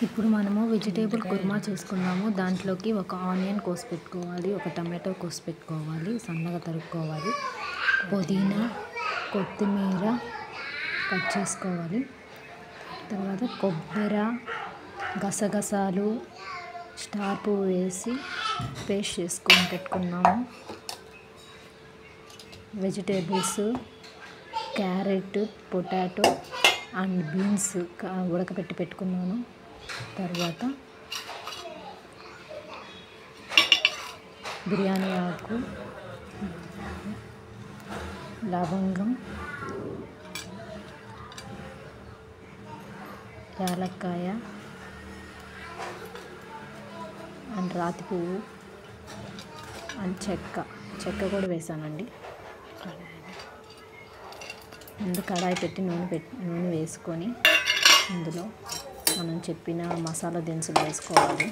ఇప్పుడు మనము వెజిటేబుల్ కుర్మా చేసుకుందాము. దాంట్లోకి ఒక ఆనియన్ కోసి పెట్టుకోవాలి, ఒక టమాటో కోసి పెట్టుకోవాలి, సన్నగా తరుక్కోవాలి, పుదీనా కొత్తిమీర కట్ చేసుకోవాలి. తర్వాత కొబ్బరి గసగసాలు స్టార్ పువ్వు వేసి పేస్ట్ చేసుకొని పెట్టుకున్నాము. Vegetables carrot, potato and beans ఉడకబెట్టి పెట్టుకున్నాను. తర్వాత బిర్యానీ ఆకు, లవంగం, యాలక్కాయ అండ్ రాతి పువ్వు అండ్ చెక్క కూడా వేసానండి. ముందు కడాయి పెట్టి నూనె వేసుకొని ఇందులో మనం చెప్పిన మసాలా దినుసులు వేసుకోవాలి.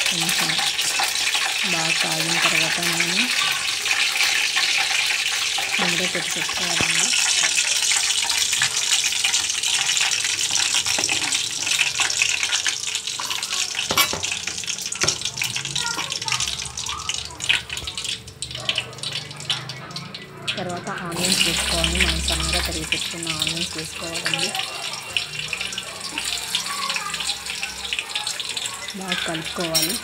కొంచెం బాగా కాగిన తర్వాత నేను ఇందులో పెట్టుకోవాలండి. తర్వాత ఆనియన్స్ వేసుకోవాలి. మనం సన్నగా తరిగి పెట్టుకున్న ఆనియన్స్ వేసుకోవాలండి. బాగా కలుపుకోవాలి.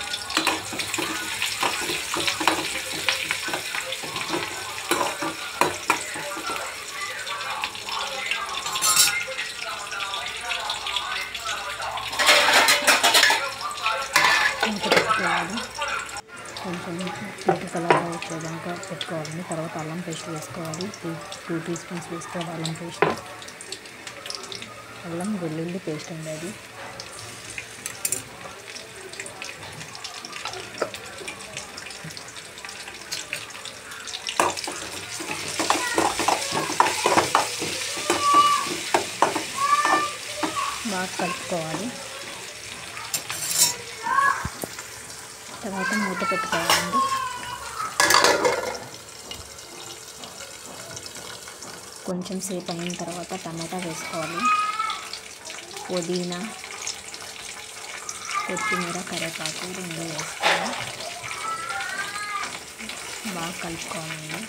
కొంచెం పింక్ కలర్ వచ్చేదాకా పెట్టుకోవాలండి. తర్వాత అల్లం పేస్ట్ వేసుకోవాలి. 2 టీ స్పూన్స్ వేసుకోవాలి అల్లం పేస్ట్. అల్లం వెల్లుల్లి పేస్ట్ అండి అది. బాగా కలుపుకోవాలి. తర్వాత మూత పెట్టుకోవాలండి. కొంచెం సేపు అయిన తర్వాత టమాటా వేసుకోవాలి. పుదీనా కొత్తిమీర కరివేపాకు 2 వేసుకొని బాగా కలుపుకోవాలండి.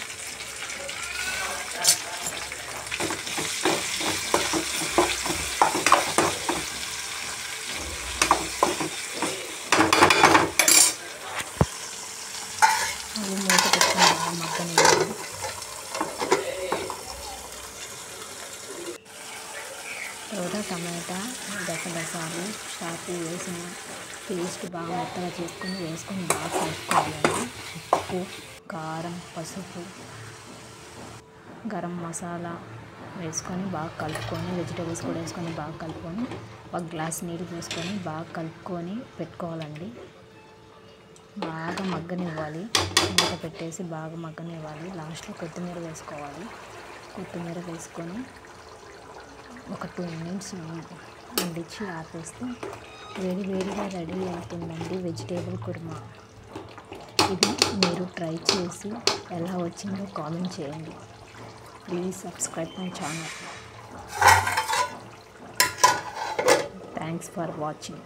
మూత పెట్టుకుని బాగా మగ్గనివ్వాలి. తర్వాత టమాటా గసగసాలు షాపు వేసిన పేస్ట్ బాగా మెత్తగా వేసుకొని బాగా కలుపుకోవాలండి. ఉప్పు, కారం, పసుపు, గరం మసాలా వేసుకొని బాగా కలుపుకొని వెజిటేబుల్స్ కూడా వేసుకొని బాగా కలుపుకొని ఒక గ్లాస్ నీళ్ళు పోసుకొని బాగా కలుపుకొని పెట్టుకోవాలండి. బాగా మగ్గనివ్వాలి. మూత పెట్టేసి బాగా మగ్గనివ్వాలి. లాస్ట్లో కొత్తిమీర వేసుకోవాలి. కొత్తిమీర వేసుకొని ఒక 2 మినిట్స్ వండించి ఆపేస్తే వేడిగా రెడీ అవుతుందండి వెజిటేబుల్ కుర్మా. ఇది మీరు ట్రై చేసి ఎలా వచ్చిందో కామెంట్ చేయండి. Please subscribe my channel. Thanks for watching.